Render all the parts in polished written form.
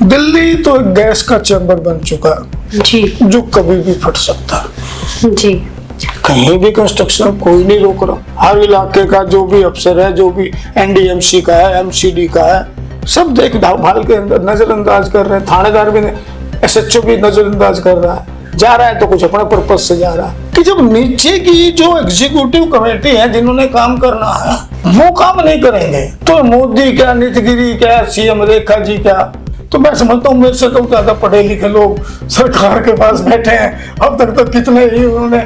दिल्ली तो एक गैस का चैम्बर बन चुका है जी, जो कभी भी फट सकता है। जी, कहीं भी कंस्ट्रक्शन कोई नहीं रोक रहा। हर इलाके का जो भी अफसर है, जो भी एनडीएमसी का है, एमसीडी का है, सब देख भाल के अंदर नजरअंदाज कर रहे हैं। थानेदार भी एसएचओ भी नजरअंदाज कर रहा है। जा रहा है तो कुछ अपने पर्पज से जा रहा है कि जब नीचे की जो एग्जीक्यूटिव कमेटी है, जिन्होंने काम करना है, वो काम नहीं करेंगे तो मोदी क्या, नीतिगिरी क्या, सीएम रेखा जी क्या। तो मैं समझता हूँ मेरे से तो ज्यादा पढ़े लिखे लोग सरकार के पास बैठे हैं। अब तक तो कितने ही उन्होंने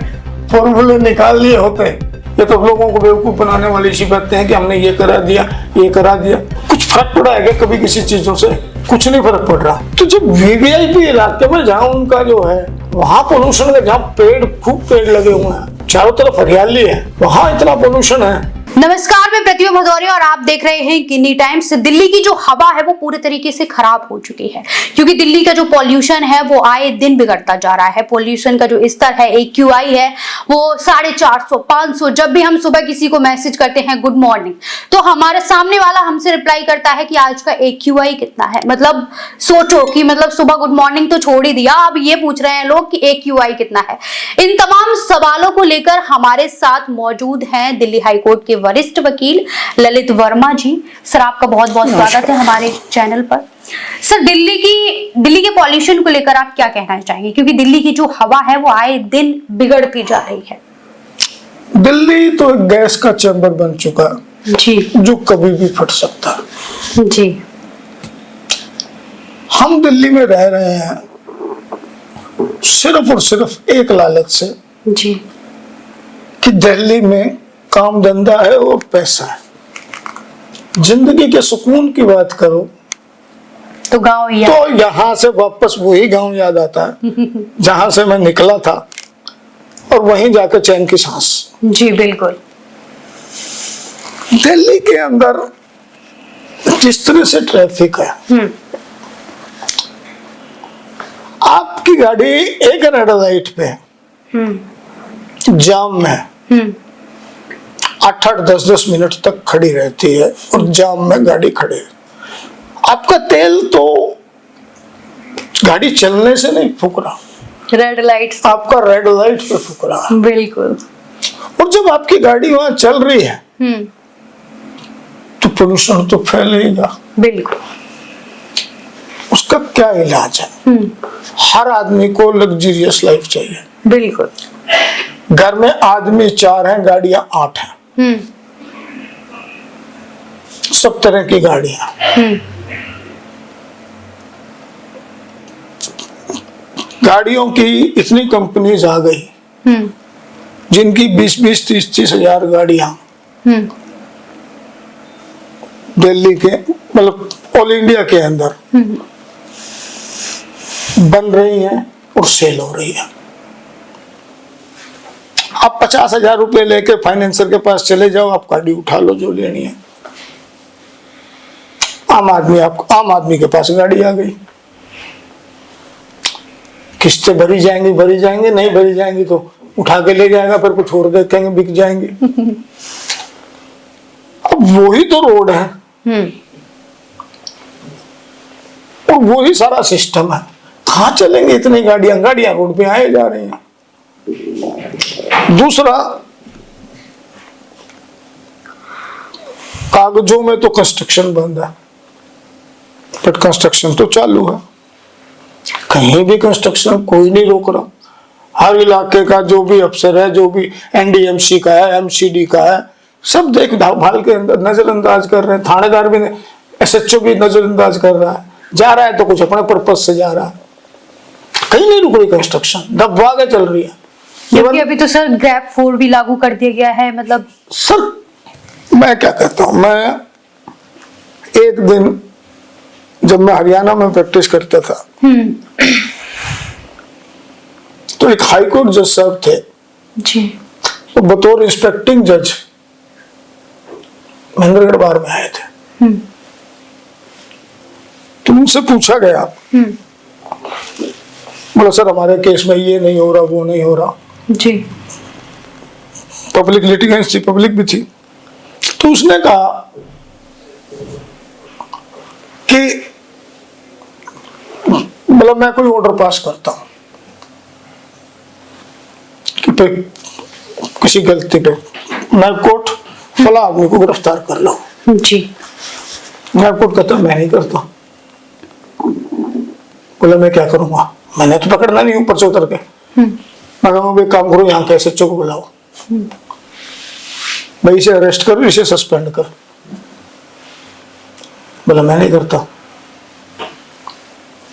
फॉर्मूले निकाल लिए होते। ये तो लोगों को बेवकूफ बनाने वाली सी बातें हैं कि हमने ये करा दिया, ये करा दिया। कुछ फर्क पड़ा है क्या कभी किसी चीजों से? कुछ नहीं फर्क पड़ रहा। तो जब वीवीआईपी इलाके में जहाँ उनका जो है, वहां पोल्यूशन है, जहाँ खूब पेड़ लगे हुए हैं, चारों तरफ हरियाली है, वहां इतना पोल्यूशन है। नमस्कार, मैं प्रतिभा भदौरिया और आप देख रहे हैं गिनी टाइम्स। दिल्ली की जो हवा है वो पूरे तरीके से खराब हो चुकी है, क्योंकि दिल्ली का जो पॉल्यूशन है वो आए दिन बिगड़ता जा रहा है। पॉल्यूशन का जो स्तर है, AQI है, वो 450, 500। जब भी हम सुबह किसी को मैसेज करते हैं गुड मॉर्निंग, तो हमारे सामने वाला हमसे रिप्लाई करता है कि आज का AQI कितना है। मतलब सोचो कि मतलब सुबह गुड मॉर्निंग तो छोड़ ही दिया, अब ये पूछ रहे हैं लोग कि AQI कितना है। इन तमाम सवालों को लेकर हमारे साथ मौजूद हैं दिल्ली हाईकोर्ट के वरिष्ठ वकील ललित वर्मा जी। सर, आपका बहुत बहुत स्वागत है हमारे चैनल पर। सर, दिल्ली के पॉल्यूशन को लेकर आप क्या कहना चाहेंगे, क्योंकि दिल्ली की जो हवा है वो आए दिन बिगड़ती जा रही है। दिल्ली तो एक गैस का चैम्बर बन चुका है जी, जो कभी भी फट सकता है। जी, हम दिल्ली में रह रहे हैं सिर्फ और सिर्फ एक लालच से जी, कि दिल्ली में काम धंधा है और पैसा है। जिंदगी के सुकून की बात करो तो गांव या तो यहाँ से वापस वही गांव याद आता है जहां से मैं निकला था, और वहीं जाकर चैन की सांस। जी, बिल्कुल। दिल्ली के अंदर जिस तरह से ट्रैफिक है, आपकी गाड़ी एक रेड लाइट पे जाम में 8-8, 10-10 मिनट तक खड़ी रहती है, और जाम में गाड़ी खड़ी है। आपका तेल तो गाड़ी चलने से नहीं फूक रहा, रेड लाइट, आपका रेड लाइट पे फूक रहा है। बिल्कुल। और जब आपकी गाड़ी वहां चल रही है तो पोल्यूशन तो फैलेगा। बिल्कुल। उसका क्या इलाज है? हर आदमी को लग्जरियस लाइफ चाहिए। बिल्कुल। घर में आदमी 4 हैं, गाड़ियां 8 हैं, सब तरह की गाड़ियां। गाड़ियों की इतनी कंपनीज आ गई जिनकी 20-20, 30-30 हजार गाड़ियां दिल्ली के, मतलब ऑल इंडिया के अंदर बन रही हैं और सेल हो रही है। आप 50,000 रुपए लेके फाइनेंसर के पास चले जाओ, आप गाड़ी उठा लो जो लेनी है। आम आदमी के पास गाड़ी आ गई, किस्तें भरी जाएंगी, नहीं भरी जाएंगी तो उठा के ले जाएगा, फिर कुछ और देखेंगे बिक जाएंगे। अब वही तो रोड है और वही सारा सिस्टम है। कहाँ चलेंगे इतनी गाड़ियां रोड पे आए जा रही हैं। दूसरा, कागजों में तो कंस्ट्रक्शन बंद है, बट कंस्ट्रक्शन तो चालू है। कहीं भी कंस्ट्रक्शन कोई नहीं रोक रहा। हर इलाके का जो भी अफसर है, जो भी एनडीएमसी का है, एमसीडी का है, सब देख भाल के अंदर नजरअंदाज कर रहे हैं। थानेदार भी एसएचओ भी नजरअंदाज कर रहा है। जा रहा है तो कुछ अपने पर्पज से जा रहा है। कहीं नहीं रुक रही कंस्ट्रक्शन, दबा के चल रही है। क्योंकि अभी तो सर ग्रैब 4 भी लागू कर दिया गया है। मतलब सर, मैं क्या कहता हूं, मैं एक दिन जब मैं हरियाणा में प्रैक्टिस करता था तो एक हाईकोर्ट जज साहब थे जी, तो बतौर इंस्पेक्टिंग जज महेंद्रगढ़ बार में आए थे। तो उनसे पूछा गया, बोला सर हमारे केस में ये नहीं हो रहा, वो नहीं हो रहा जी। पब्लिक लिटिगेंस थी, पब्लिक भी थी। तो उसने कहा कि मतलब मैं कोई ऑर्डर पास करता हूं कि पे किसी गलती पे मैं कोर्ट फला आदमी को गिरफ्तार कर लो जी, मैं कोर्ट कहता मैं नहीं करता। बोला मैं क्या करूंगा, मैंने तो पकड़ना नहीं ऊपर से उतर के। मैं कहूँगा एक काम करो, यहाँ के SHO को बुलाओ, भाई इसे अरेस्ट करो, इसे सस्पेंड कर। बोला मैं नहीं करता।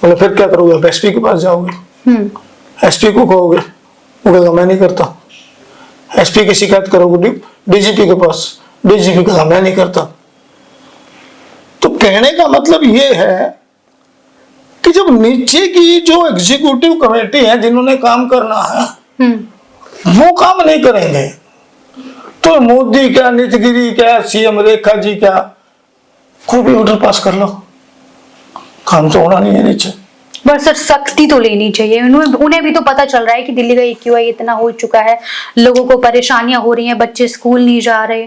बोला फिर क्या करोगे, आप SP के पास जाओगे, SP को कहोगे, वो कहेगा मैं नहीं करता। SP की शिकायत करोगे DGP के पास, DGP कहेगा मैं नहीं करता। तो कहने का मतलब ये है कि जब नीचे की जो एग्जीक्यूटिव कमेटी है जिन्होंने काम करना है वो काम नहीं करेंगे तो मोदी क्या, नीतिगिरी क्या, CM रेखा जी क्या, कोई भी ऑर्डर पास कर लो, काम तो होना नहीं है नीचे। पर सर सख्ती तो लेनी चाहिए, उन्हें भी तो पता चल रहा है कि दिल्ली का AQI इतना हो चुका है, लोगों को परेशानियां हो रही हैं, बच्चे स्कूल नहीं जा रहे।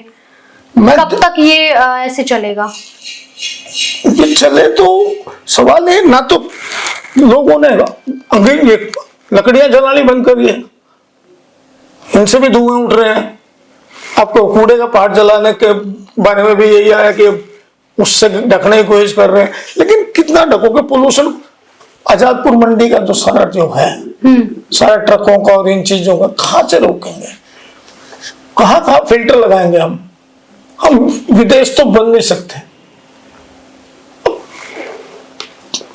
कब तक ये ऐसे चलेगा? ये चले तो सवाल है ना, तो लोगों ने ये लकड़ियां जलानी बंद करी है, इनसे भी धुएं उठ रहे हैं। आपको कूड़े का पहाड़ जलाने के बारे में भी यही आया कि उससे ढकने की कोशिश कर रहे हैं, लेकिन कितना ढकोगे? पोल्यूशन आजादपुर मंडी का जो सारा जो है, सारा ट्रकों का और इन चीजों का कहाँ से रोकेंगे, कहाँ फिल्टर लगाएंगे? हम विदेश तो बन नहीं सकते।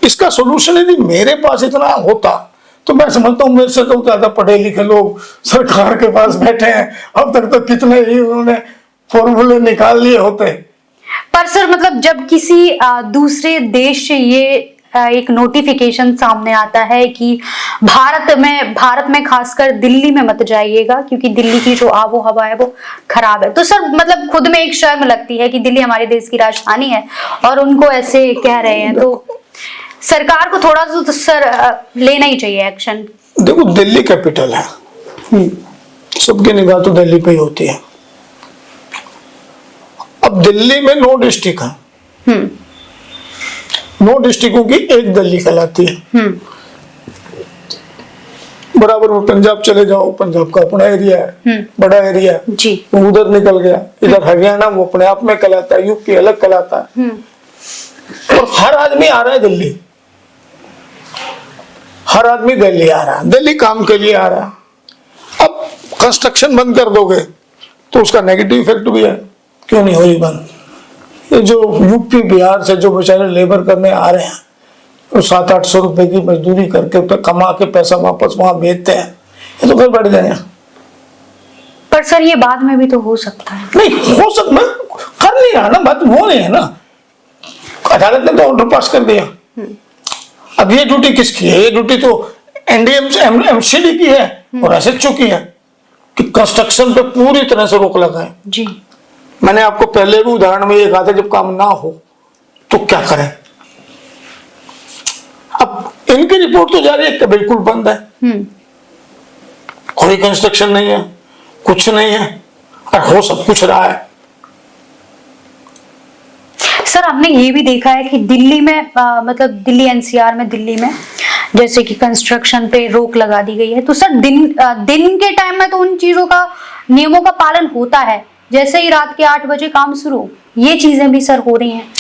इसका सोल्यूशन यदि मेरे पास इतना होता तो मैं समझता हूँ मेरे से तो ज्यादा पढ़े लिखे लोग सरकार के पास बैठे हैं, अब तक तो कितने ही उन्होंने फॉर्मूले निकाल लिए होते। पर सर मतलब जब किसी दूसरे देश से ये एक नोटिफिकेशन सामने आता है कि भारत में खासकर दिल्ली में मत जाइएगा क्योंकि दिल्ली की जो आबो हवा है वो खराब है, तो सर मतलब खुद में एक शर्म लगती है कि दिल्ली हमारे देश की राजधानी है और उनको ऐसे कह रहे हैं, तो सरकार को थोड़ा सा तो सर लेना ही चाहिए एक्शन। देखो दिल्ली कैपिटल है, सबकी निगाह तो दिल्ली पे ही होती है। अब दिल्ली में 9 डिस्ट्रिक्ट है, 9 डिस्ट्रिक्टों की एक दिल्ली कहलाती है। बराबर में पंजाब चले जाओ, पंजाब का अपना एरिया है, बड़ा एरिया है जी, उधर निकल गया, इधर हरियाणा वो अपने आप में कहलाता है, यूपी अलग कहलाता है। और हर आदमी आ रहा है दिल्ली, हर आदमी दिल्ली आ रहा है, दिल्ली काम के लिए आ रहा है। अब कंस्ट्रक्शन बंद कर दोगे तो उसका नेगेटिव इफेक्ट भी है, क्यों नहीं हो रही बंद? ये जो यूपी बिहार से जो बेचारे लेबर करने आ रहे हैं, तो 700-800 रुपए की मजदूरी करके तो कमा के पैसा वापस वहां भेजते हैं, ये तो घर बैठ जाएंगे। पर सर ये बाद में भी तो हो सकता है। नहीं हो सकता, कर नहीं रहा ना, बात वो नहीं है ना, अदालत ने तो ऑर्डर पास कर दिया। अब ये ड्यूटी किसकी है? ये ड्यूटी तो MCD की है और SHO की है कि कंस्ट्रक्शन पे पूरी तरह से रोक लगाए। जी, मैंने आपको पहले भी उदाहरण में ये कहा था, जब काम ना हो तो क्या करें। अब इनकी रिपोर्ट तो जारी है कि बिल्कुल बंद है, कोई कंस्ट्रक्शन नहीं है, कुछ नहीं है, और हो सब कुछ रहा है। सर हमने ये भी देखा है कि दिल्ली में मतलब दिल्ली NCR में, दिल्ली में जैसे कि कंस्ट्रक्शन पे रोक लगा दी गई है, तो सर दिन के टाइम में तो उन चीजों का, नियमों का पालन होता है, जैसे ही रात के 8 बजे काम शुरू, ये चीजें भी सर हो रही हैं।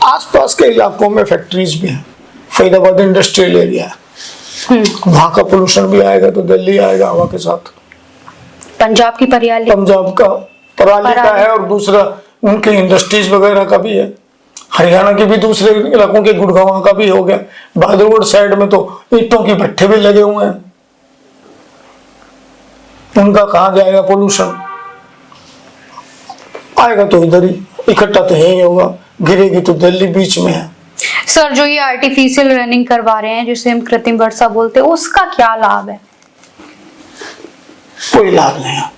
आसपास के इलाकों में फैक्ट्रीज भी हैं, फरीदाबाद इंडस्ट्रियल एरिया है, वहां का पोल्यूशन भी आएगा तो दिल्ली आएगा हवा के साथ। पंजाब की पराली, पंजाब का पराली का है और दूसरा उनके इंडस्ट्रीज वगैरह का भी है, हरियाणा के भी दूसरे इलाकों के गुड़गांव का भी हो गया, बहादुरगढ़ साइड में तो ईंटों के भट्ठे भी लगे हुए हैं, उनका कहाँ जाएगा पोल्यूशन? आएगा तो इधर ही, इकट्ठा तो यही होगा, गिरेगी तो दिल्ली बीच में है। सर जो ये आर्टिफिशियल रनिंग करवा रहे हैं जिसे हम कृत्रिम वर्षा बोलते हैं, उसका क्या लाभ है? कोई लाभ नहीं है।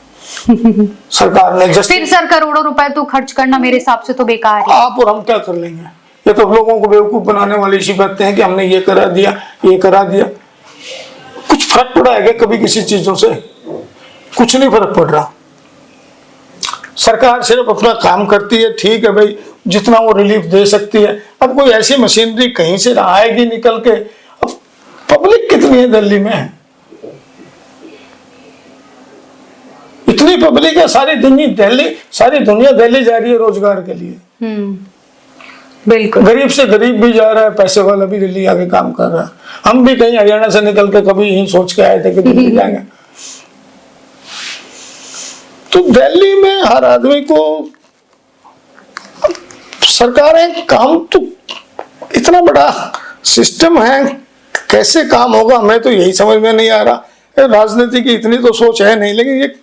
सरकार ने फिर सर करोड़ों रुपए तो खर्च करना मेरे हिसाब से तो बेकार है। आप और हम क्या कर लेंगे? ये तो लोगों को बेवकूफ बनाने वाली इसी बातें हैं कि हमने ये करा दिया, ये करा दिया। कुछ फर्क पड़ा है क्या कभी किसी चीजों से? कुछ नहीं फर्क पड़ रहा। सरकार सिर्फ अपना काम करती है, ठीक है भाई, जितना वो रिलीफ दे सकती है। अब कोई ऐसी मशीनरी कहीं से आएगी निकल के। अब पब्लिक कितनी है दिल्ली में, इतनी पब्लिक है, सारी दुनिया दिल्ली जा रही है रोजगार के लिए। बिल्कुल। गरीब से गरीब भी जा रहा है, पैसे वाला भी दिल्ली आके काम कर रहा है। हम भी कहीं हरियाणा से निकल के कभी यही सोच के आए थे कि दिल्ली जाएंगे। तो दिल्ली में हर आदमी को सरकारें काम, तो इतना बड़ा सिस्टम है, कैसे काम होगा हमें तो यही समझ में नहीं आ रहा। राजनीति की इतनी तो सोच है नहीं, लेकिन ये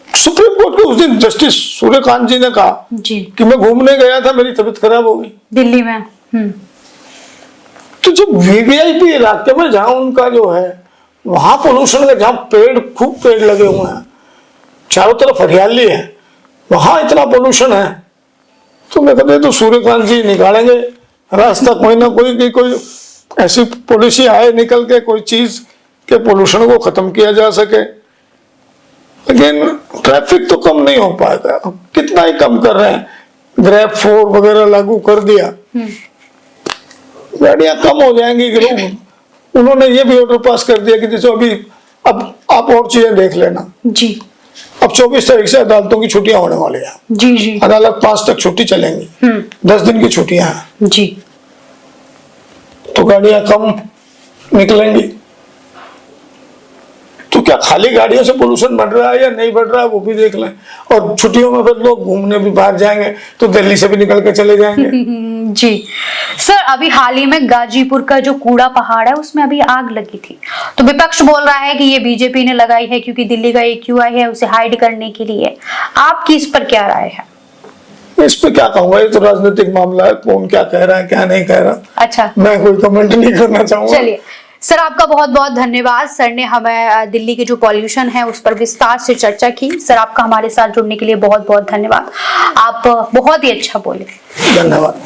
सुप्रीम कोर्ट के उस दिन जस्टिस सूर्यकांत जी ने कहा जी कि मैं घूमने गया था, मेरी तबीयत खराब हो गई दिल्ली में। तो जो वीवीआईपी इलाके में जहां उनका जो है वहां पोल्यूशन का, जहां खूब पेड़ लगे हुए हैं, चारों तरफ हरियाली है, वहां इतना पोल्यूशन है, तो मैं कहते तो सूर्यकांत जी निकालेंगे रास्ता, कोई ना कोई ऐसी पॉलिसी आए निकल के, कोई चीज के पोल्यूशन को खत्म किया जा सके। लेकिन ट्रैफिक तो कम नहीं हो पाएगा, कितना ही कम कर रहे हैं, ग्रैब 4 वगैरह लागू कर दिया, गाड़ियां कम हो जाएंगी। लोग, उन्होंने ये भी ऑर्डर पास कर दिया कि जैसे अभी अब आप और चीजें देख लेना जी, अब 24 तारीख से अदालतों की छुट्टियां होने वाली है। जी अदालत 5 तक छुट्टी चलेंगी, 10 दिन की छुट्टियां हैं जी, तो गाड़ियां कम निकलेंगी। तो क्या खाली गाड़ियों से पोल्यूशन बढ़ रहा है या नहीं बढ़ रहा है वो भी देख लें। और छुट्टियों में फिर लोग घूमने भी बाहर जाएंगे तो दिल्ली से भी निकल के चले जाएंगे। जी सर, अभी हाल ही में गाजीपुर का जो कूड़ा पहाड़ है उसमें अभी आग लगी थी, तो विपक्ष बोल रहा है कि ये बीजेपी ने लगाई है क्योंकि दिल्ली का AQI है उसे हाइड करने के लिए। आपकी इस पर क्या राय है? इस पे क्या कहूंगा, ये तो राजनीतिक मामला है, कौन क्या कह रहा है क्या नहीं कह रहा, अच्छा, मैं कोई कमेंट नहीं करना चाहूंगा। चलिए सर, आपका बहुत बहुत धन्यवाद। सर ने हमें दिल्ली के जो पॉल्यूशन है उस पर विस्तार से चर्चा की। सर आपका हमारे साथ जुड़ने के लिए बहुत बहुत धन्यवाद। आप बहुत ही अच्छा बोले। धन्यवाद।